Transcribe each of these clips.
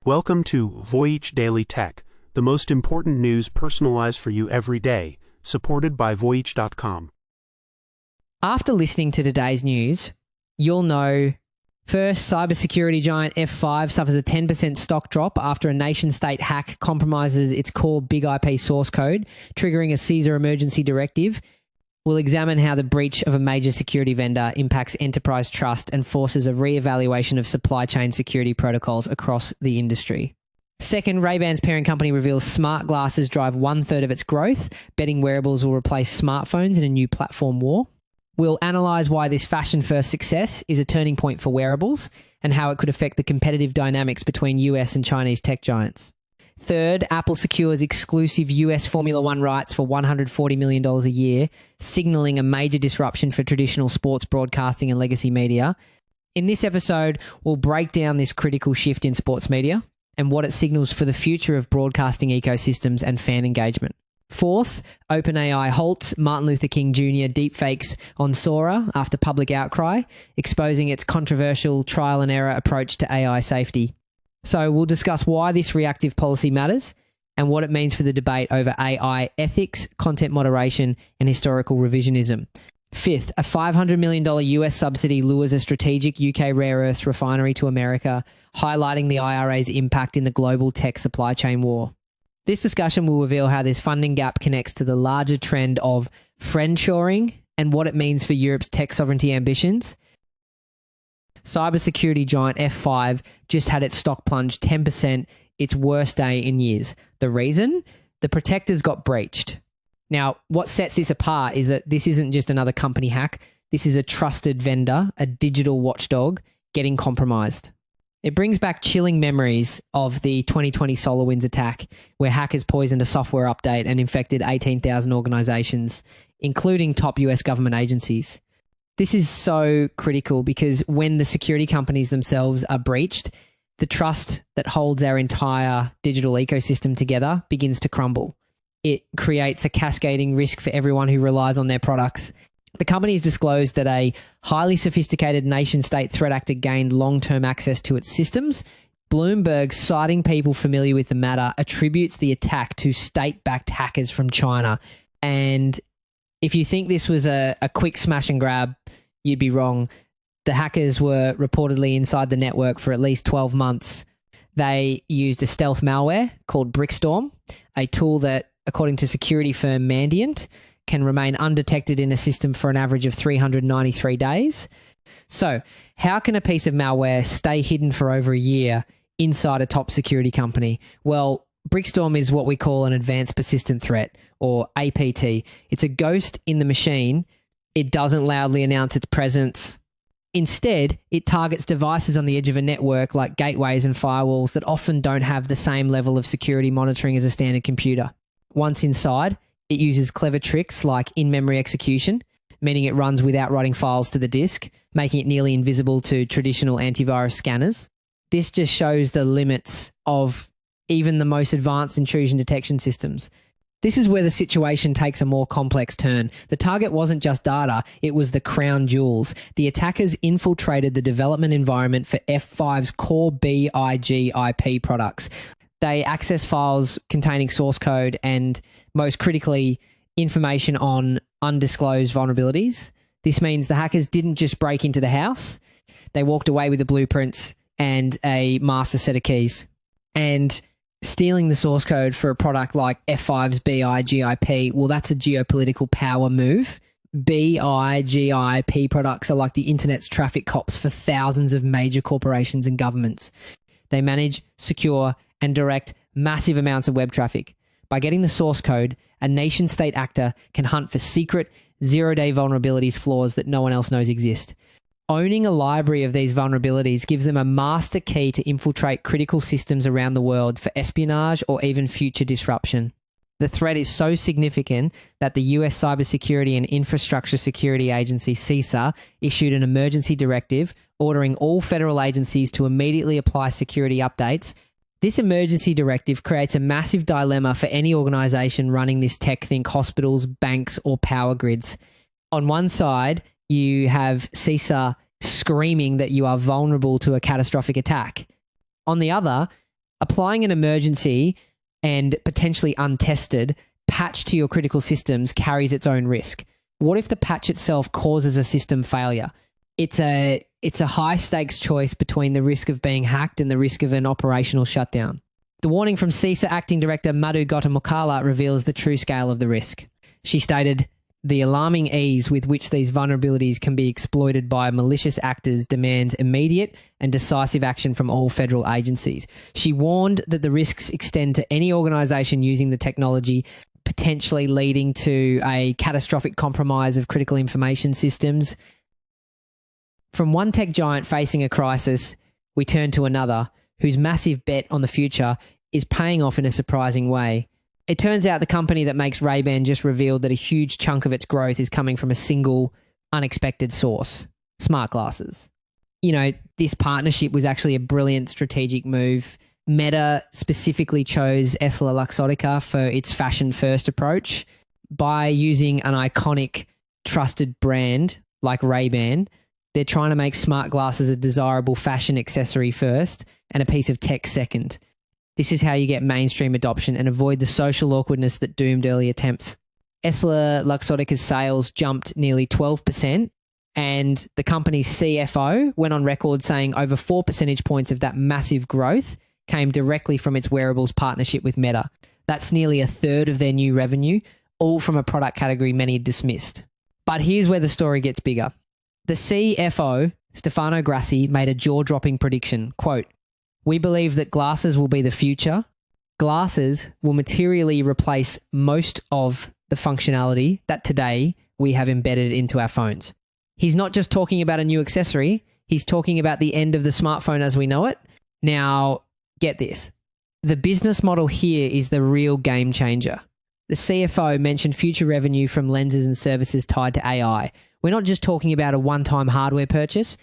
Welcome to Voyage Daily Tech, the most important news personalized for you every day, supported by Voyage.com. After listening to today's news, you'll know first, cybersecurity giant F5 suffers a 10% stock drop after a nation-state hack compromises its core big IP source code, triggering a CISA emergency directive. We'll examine how the breach of a major security vendor impacts enterprise trust and forces a re-evaluation of supply chain security protocols across the industry. Second, Ray-Ban's parent company reveals smart glasses drive 1/3 of its growth, betting wearables will replace smartphones in a new platform war. We'll analyse why this fashion-first success is a turning point for wearables and how it could affect the competitive dynamics between US and Chinese tech giants. Third, Apple secures exclusive US Formula One rights for $140 million a year, signalling a major disruption for traditional sports broadcasting and legacy media. In this episode, we'll break down this critical shift in sports media and what it signals for the future of broadcasting ecosystems and fan engagement. Fourth, OpenAI halts Martin Luther King Jr. deepfakes on Sora after public outcry, exposing its controversial trial and error approach to AI safety. So we'll discuss why this reactive policy matters and what it means for the debate over AI ethics, content moderation, and historical revisionism. Fifth, a $500 million US subsidy lures a strategic UK rare earths refinery to America, highlighting the IRA's impact in the global tech supply chain war. This discussion will reveal how this funding gap connects to the larger trend of friendshoring and what it means for Europe's tech sovereignty ambitions. Cybersecurity giant F5 just had its stock plunge 10%, its worst day in years. The reason? The protectors got breached. Now, what sets this apart is that this isn't just another company hack. This is a trusted vendor, a digital watchdog, getting compromised. It brings back chilling memories of the 2020 SolarWinds attack, where hackers poisoned a software update and infected 18,000 organizations, including top US government agencies. This is so critical because when the security companies themselves are breached, the trust that holds our entire digital ecosystem together begins to crumble. It creates a cascading risk for everyone who relies on their products. The companies disclosed that a highly sophisticated nation-state threat actor gained long-term access to its systems. Bloomberg, citing people familiar with the matter, attributes the attack to state-backed hackers from China. And if you think this was a quick smash and grab, you'd be wrong. The hackers were reportedly inside the network for at least 12 months. They used a stealth malware called Brickstorm, a tool that, according to security firm Mandiant, can remain undetected in a system for an average of 393 days. So, how can a piece of malware stay hidden for over a year inside a top security company? Well, Brickstorm is what we call an advanced persistent threat, or APT. It's a ghost in the machine. It doesn't loudly announce its presence. Instead, it targets devices on the edge of a network like gateways and firewalls that often don't have the same level of security monitoring as a standard computer. Once inside, it uses clever tricks like in-memory execution, meaning it runs without writing files to the disk, making it nearly invisible to traditional antivirus scanners. This just shows the limits of even the most advanced intrusion detection systems. This is where the situation takes a more complex turn. The target wasn't just data, it was the crown jewels. The attackers infiltrated the development environment for F5's core BIG-IP products. They access files containing source code and, most critically, information on undisclosed vulnerabilities. This means the hackers didn't just break into the house. They walked away with the blueprints and a master set of keys. And stealing the source code for a product like F5's BIG-IP, well, that's a geopolitical power move. BIG-IP products are like the internet's traffic cops for thousands of major corporations and governments. They manage, secure, and direct massive amounts of web traffic. By getting the source code, a nation-state actor can hunt for secret, zero-day vulnerabilities flaws that no one else knows exist. Owning a library of these vulnerabilities gives them a master key to infiltrate critical systems around the world for espionage or even future disruption. The threat is so significant that the US Cybersecurity and Infrastructure Security Agency, CISA, issued an emergency directive ordering all federal agencies to immediately apply security updates. This emergency directive creates a massive dilemma for any organization running this tech, think hospitals, banks, or power grids. On one side, you have CISA screaming that you are vulnerable to a catastrophic attack. On the other, Applying an emergency and potentially untested patch to your critical systems carries its own risk. What if the patch itself causes a system failure? It's a high stakes choice between the risk of being hacked and the risk of an operational shutdown. The warning from CISA Acting Director Madhu Gautamukala reveals the true scale of the risk. She stated, "The alarming ease with which these vulnerabilities can be exploited by malicious actors demands immediate and decisive action from all federal agencies." She warned that the risks extend to any organisation using the technology, potentially leading to a catastrophic compromise of critical information systems. From one tech giant facing a crisis, we turn to another whose massive bet on the future is paying off in a surprising way. It turns out the company that makes Ray-Ban just revealed that a huge chunk of its growth is coming from a single, unexpected source: smart glasses. You know, this partnership was actually a brilliant strategic move. Meta specifically chose EssilorLuxottica for its fashion-first approach. By using an iconic, trusted brand like Ray-Ban, they're trying to make smart glasses a desirable fashion accessory first and a piece of tech second. This is how you get mainstream adoption and avoid the social awkwardness that doomed early attempts. EssilorLuxottica's sales jumped nearly 12%, and the company's CFO went on record saying over 4 percentage points of that massive growth came directly from its wearables partnership with Meta. That's nearly a third of their new revenue, all from a product category many had dismissed. But here's where the story gets bigger. The CFO, Stefano Grassi, made a jaw-dropping prediction, quote, "We believe that glasses will be the future. Glasses will materially replace most of the functionality that today we have embedded into our phones." He's not just talking about a new accessory, he's talking about the end of the smartphone as we know it. Now, get this. The business model here is the real game changer. The CFO mentioned future revenue from lenses and services tied to AI. We're not just talking about a one-time hardware purchase.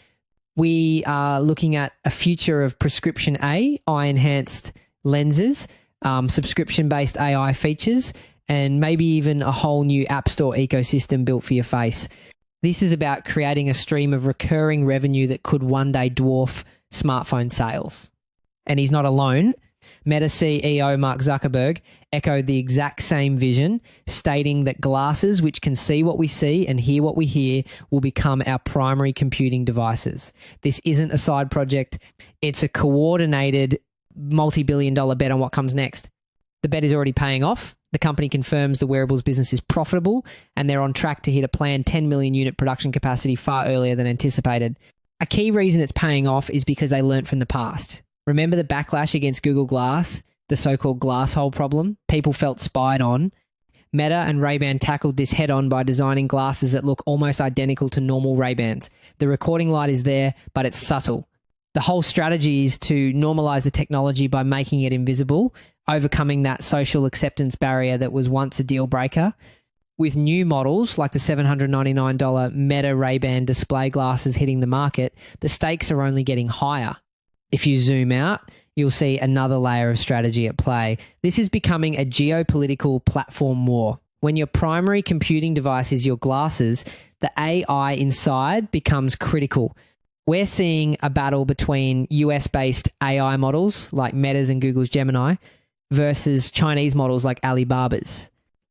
We are looking at a future of prescription eye-enhanced lenses, subscription-based AI features, and maybe even a whole new App Store ecosystem built for your face. This is about creating a stream of recurring revenue that could one day dwarf smartphone sales. And he's not alone. Meta CEO Mark Zuckerberg echoed the exact same vision, stating that glasses, which can see what we see and hear what we hear, will become our primary computing devices. This isn't a side project. It's a coordinated multi-billion-dollar bet on what comes next. The bet is already paying off. The company confirms the wearables business is profitable, and they're on track to hit a planned 10 million unit production capacity far earlier than anticipated. A key reason it's paying off is because they learnt from the past. Remember the backlash against Google Glass, the so-called glass hole problem? People felt spied on. Meta and Ray-Ban tackled this head-on by designing glasses that look almost identical to normal Ray-Bans. The recording light is there, but it's subtle. The whole strategy is to normalize the technology by making it invisible, overcoming that social acceptance barrier that was once a deal breaker. With new models like the $799 Meta Ray-Ban display glasses hitting the market, the stakes are only getting higher. If you zoom out, you'll see another layer of strategy at play. This is becoming a geopolitical platform war. When your primary computing device is your glasses, the AI inside becomes critical. We're seeing a battle between US-based AI models like Meta's and Google's Gemini versus Chinese models like Alibaba's.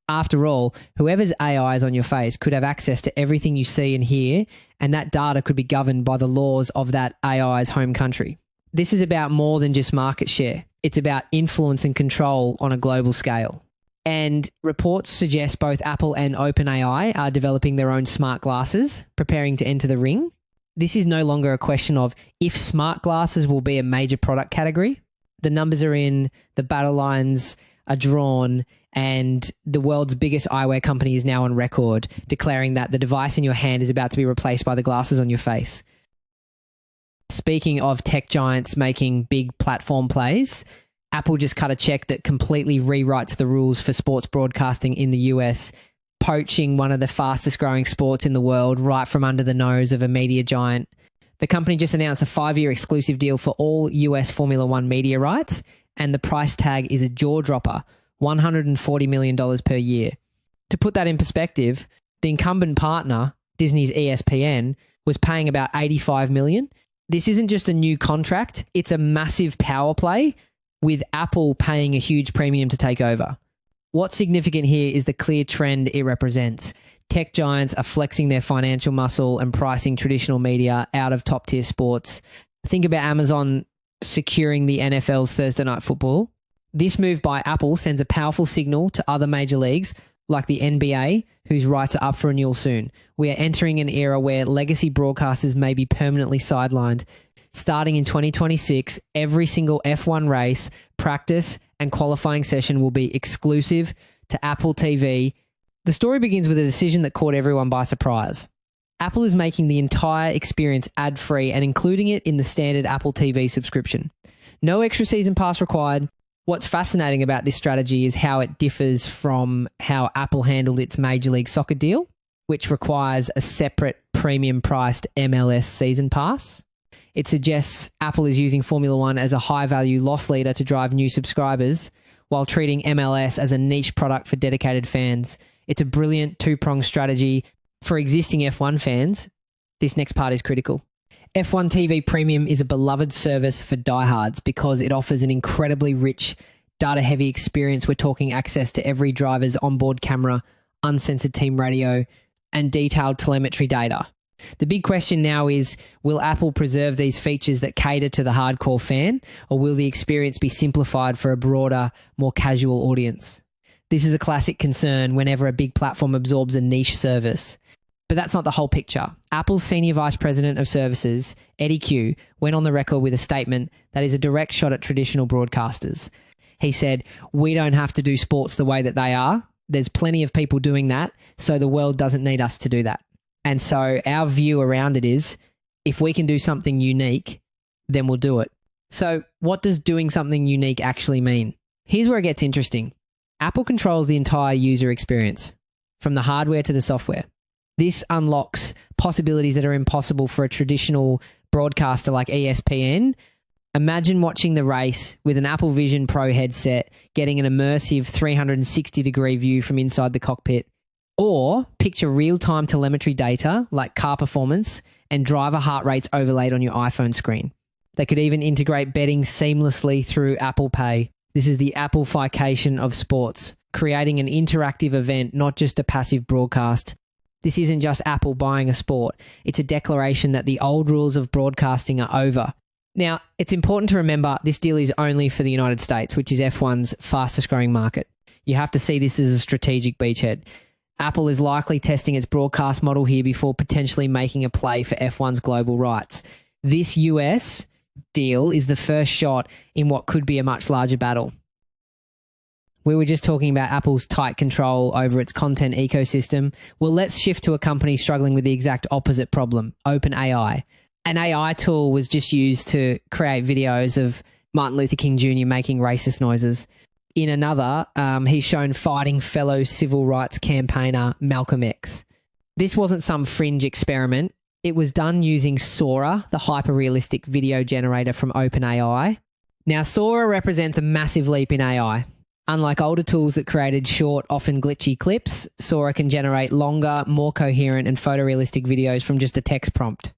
After all, whoever's AI is on your face could have access to everything you see and hear, and that data could be governed by the laws of that AI's home country. This is about more than just market share. It's about influence and control on a global scale. And reports suggest both Apple and OpenAI are developing their own smart glasses, preparing to enter the ring. This is no longer a question of if smart glasses will be a major product category. The numbers are in, the battle lines are drawn, and the world's biggest eyewear company is now on record declaring that the device in your hand is about to be replaced by the glasses on your face. Speaking of tech giants making big platform plays, Apple just cut a check that completely rewrites the rules for sports broadcasting in the US, poaching one of the fastest growing sports in the world right from under the nose of a media giant. The company just announced a 5-year exclusive deal for all US Formula One media rights, and the price tag is a jaw-dropper, $140 million per year. To put that in perspective, the incumbent partner, Disney's ESPN, was paying about $85 million. This isn't just a new contract, it's a massive power play with Apple paying a huge premium to take over. What's significant here is the clear trend it represents. Tech giants are flexing their financial muscle and pricing traditional media out of top-tier sports. Think about Amazon securing the NFL's Thursday Night Football. This move by Apple sends a powerful signal to other major leagues like the NBA, whose rights are up for renewal soon. We are entering an era where legacy broadcasters may be permanently sidelined. Starting in 2026, every single F1 race, practice, and qualifying session will be exclusive to Apple TV. The story begins with a decision that caught everyone by surprise. Apple is making the entire experience ad-free and including it in the standard Apple TV subscription. No extra season pass required. What's fascinating about this strategy is how it differs from how Apple handled its Major League Soccer deal, which requires a separate premium-priced MLS season pass. It suggests Apple is using Formula One as a high-value loss leader to drive new subscribers, while treating MLS as a niche product for dedicated fans. It's a brilliant two-pronged strategy. For existing F1 fans, this next part is critical. F1 TV Premium is a beloved service for diehards because it offers an incredibly rich, data-heavy experience. We're talking access to every driver's onboard camera, uncensored team radio, and detailed telemetry data. The big question now is, will Apple preserve these features that cater to the hardcore fan, or will the experience be simplified for a broader, more casual audience? This is a classic concern whenever a big platform absorbs a niche service. But that's not the whole picture. Apple's Senior Vice President of Services, Eddie Q, went on the record with a statement that is a direct shot at traditional broadcasters. He said, "We don't have to do sports the way that they are. There's plenty of people doing that, so the world doesn't need us to do that." And so our view around it is, if we can do something unique, then we'll do it. So what does doing something unique actually mean? Here's where it gets interesting. Apple controls the entire user experience, from the hardware to the software. This unlocks possibilities that are impossible for a traditional broadcaster like ESPN. Imagine watching the race with an Apple Vision Pro headset, getting an immersive 360-degree view from inside the cockpit. Or picture real-time telemetry data like car performance and driver heart rates overlaid on your iPhone screen. They could even integrate betting seamlessly through Apple Pay. This is the Apple-fication of sports, creating an interactive event, not just a passive broadcast. This isn't just Apple buying a sport. It's a declaration that the old rules of broadcasting are over. Now, it's important to remember this deal is only for the United States, which is F1's fastest growing market. You have to see this as a strategic beachhead. Apple is likely testing its broadcast model here before potentially making a play for F1's global rights. This US deal is the first shot in what could be a much larger battle. We were just talking about Apple's tight control over its content ecosystem. Well, let's shift to a company struggling with the exact opposite problem, OpenAI. An AI tool was just used to create videos of Martin Luther King Jr. making racist noises. In another, he's shown fighting fellow civil rights campaigner Malcolm X. This wasn't some fringe experiment. It was done using Sora, the hyper-realistic video generator from OpenAI. Now, Sora represents a massive leap in AI. Unlike older tools that created short, often glitchy clips, Sora can generate longer, more coherent and photorealistic videos from just a text prompt.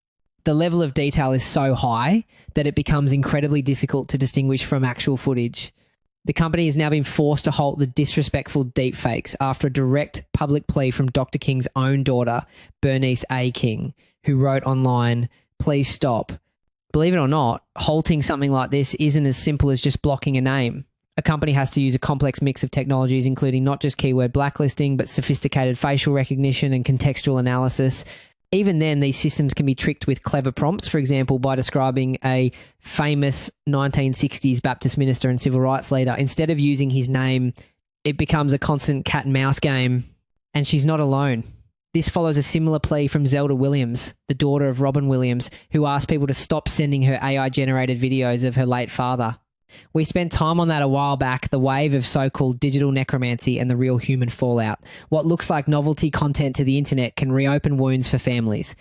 The level of detail is so high that it becomes incredibly difficult to distinguish from actual footage. The company has now been forced to halt the disrespectful deepfakes after a direct public plea from Dr. King's own daughter, Bernice A. King, who wrote online, "Please stop." Believe it or not, halting something like this isn't as simple as just blocking a name. A company has to use a complex mix of technologies, including not just keyword blacklisting, but sophisticated facial recognition and contextual analysis. Even then, these systems can be tricked with clever prompts, for example, by describing a famous 1960s Baptist minister and civil rights leader. Instead of using his name, it becomes a constant cat and mouse game, and she's not alone. This follows a similar plea from Zelda Williams, the daughter of Robin Williams, who asked people to stop sending her AI-generated videos of her late father. We spent time on that a while back, the wave of so-called digital necromancy and the real human fallout. What looks like novelty content to the internet can reopen wounds for families.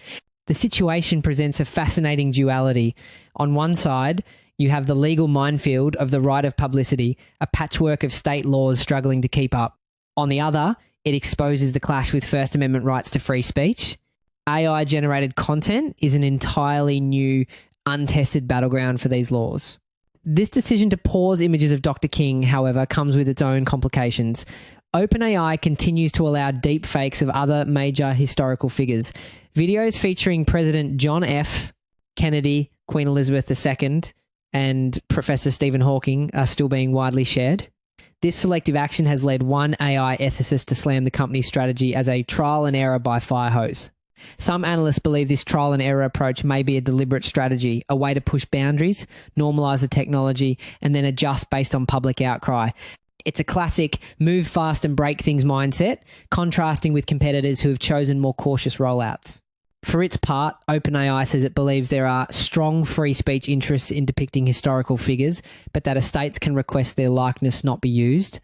The situation presents a fascinating duality. On one side, you have the legal minefield of the right of publicity, a patchwork of state laws struggling to keep up. On the other, it exposes the clash with First Amendment rights to free speech. AI-generated content is an entirely new, untested battleground for these laws. This decision to pause images of Dr. King, however, comes with its own complications. OpenAI continues to allow deepfakes of other major historical figures. Videos featuring President John F. Kennedy, Queen Elizabeth II, and Professor Stephen Hawking are still being widely shared. This selective action has led one AI ethicist to slam the company's strategy as a trial and error by fire hose. Some analysts believe this trial and error approach may be a deliberate strategy, a way to push boundaries, normalize the technology, and then adjust based on public outcry. It's a classic move fast and break things mindset, contrasting with competitors who have chosen more cautious rollouts. For its part, OpenAI says it believes there are strong free speech interests in depicting historical figures, but that estates can request their likeness not be used.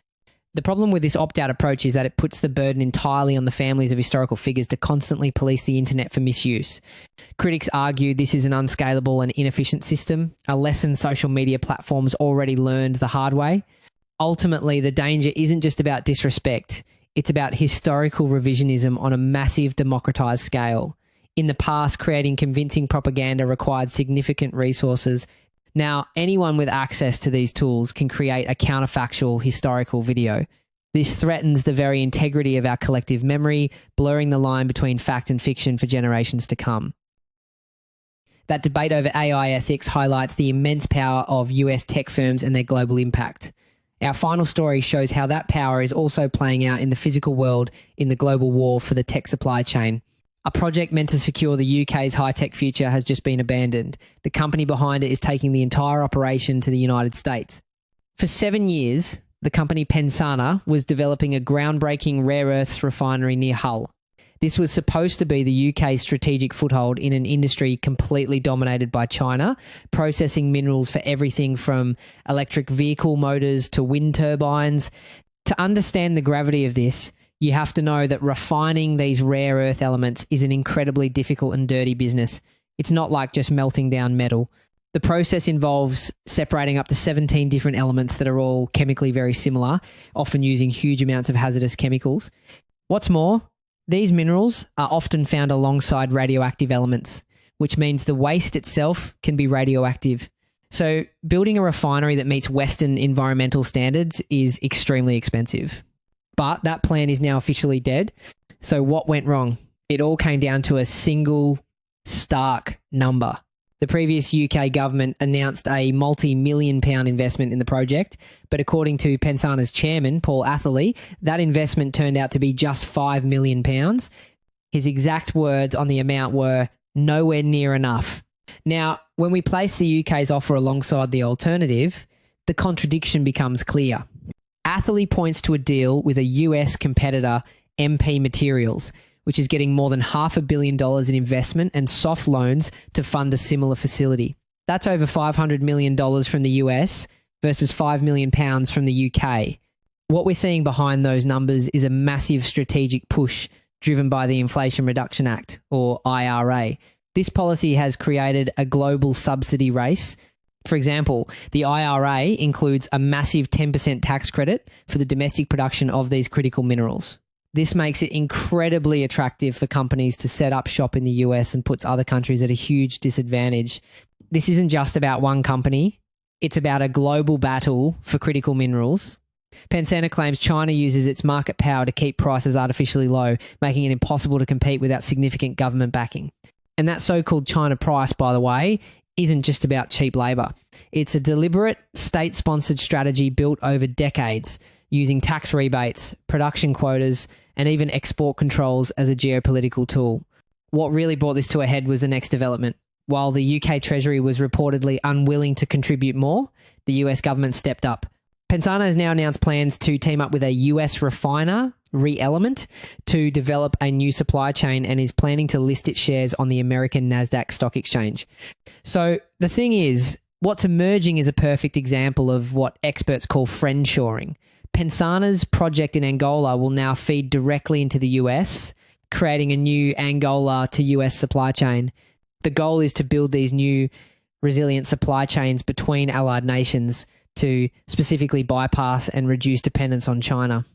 The problem with this opt-out approach is that it puts the burden entirely on the families of historical figures to constantly police the internet for misuse. Critics argue this is an unscalable and inefficient system, a lesson social media platforms already learned the hard way. Ultimately, the danger isn't just about disrespect, it's about historical revisionism on a massive democratized scale. In the past, creating convincing propaganda required significant resources. Now, anyone with access to these tools can create a counterfactual historical video. This threatens the very integrity of our collective memory, blurring the line between fact and fiction for generations to come. That debate over AI ethics highlights the immense power of US tech firms and their global impact. Our final story shows how that power is also playing out in the physical world in the global war for the tech supply chain. A project meant to secure the UK's high-tech future has just been abandoned. The company behind it is taking the entire operation to the United States. For 7 years, the company Pensana was developing a groundbreaking rare earths refinery near Hull. This was supposed to be the UK's strategic foothold in an industry completely dominated by China, processing minerals for everything from electric vehicle motors to wind turbines. To understand the gravity of this, you have to know that refining these rare earth elements is an incredibly difficult and dirty business. It's not like just melting down metal. The process involves separating up to 17 different elements that are all chemically very similar, often using huge amounts of hazardous chemicals. What's more, these minerals are often found alongside radioactive elements, which means the waste itself can be radioactive. So building a refinery that meets Western environmental standards is extremely expensive. But that plan is now officially dead. So what went wrong? It all came down to a single stark number. The previous UK government announced a multi-million pound investment in the project, but according to Pensana's chairman, Paul Atherley, that investment turned out to be just £5 million. His exact words on the amount were nowhere near enough. Now, when we place the UK's offer alongside the alternative, the contradiction becomes clear. Atherley points to a deal with a US competitor, MP Materials, which is getting more than $500 million in investment and soft loans to fund a similar facility. That's over $500 million from the US versus £5 million from the UK. What we're seeing behind those numbers is a massive strategic push driven by the Inflation Reduction Act, or IRA. This policy has created a global subsidy race. For example, the IRA includes a massive 10% tax credit for the domestic production of these critical minerals. This makes it incredibly attractive for companies to set up shop in the US and puts other countries at a huge disadvantage. This isn't just about one company. It's about a global battle for critical minerals. Pensana claims China uses its market power to keep prices artificially low, making it impossible to compete without significant government backing. And that so-called China price, by the way, isn't just about cheap labour. It's a deliberate, state-sponsored strategy built over decades, using tax rebates, production quotas, and even export controls as a geopolitical tool. What really brought this to a head was the next development. While the UK Treasury was reportedly unwilling to contribute more, the US government stepped up. Pensana has now announced plans to team up with a US refiner, ReElement, to develop a new supply chain and is planning to list its shares on the American NASDAQ stock exchange. So the thing is, what's emerging is a perfect example of what experts call friendshoring. Pensana's project in Angola will now feed directly into the US, creating a new Angola to US supply chain. The goal is to build these new resilient supply chains between allied nations to specifically bypass and reduce dependence on China.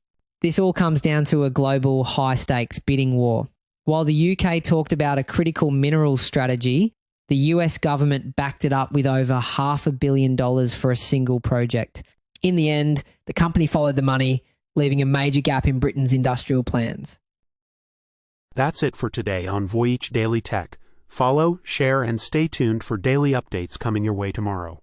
This all comes down to a global high-stakes bidding war. While the UK talked about a critical minerals strategy, The US government backed it up with over $500 million for a single project. In the end, the company followed the money, leaving a major gap in Britain's industrial plans. That's it for today on Voyage Daily Tech. Follow, share, and stay tuned for daily updates coming your way tomorrow.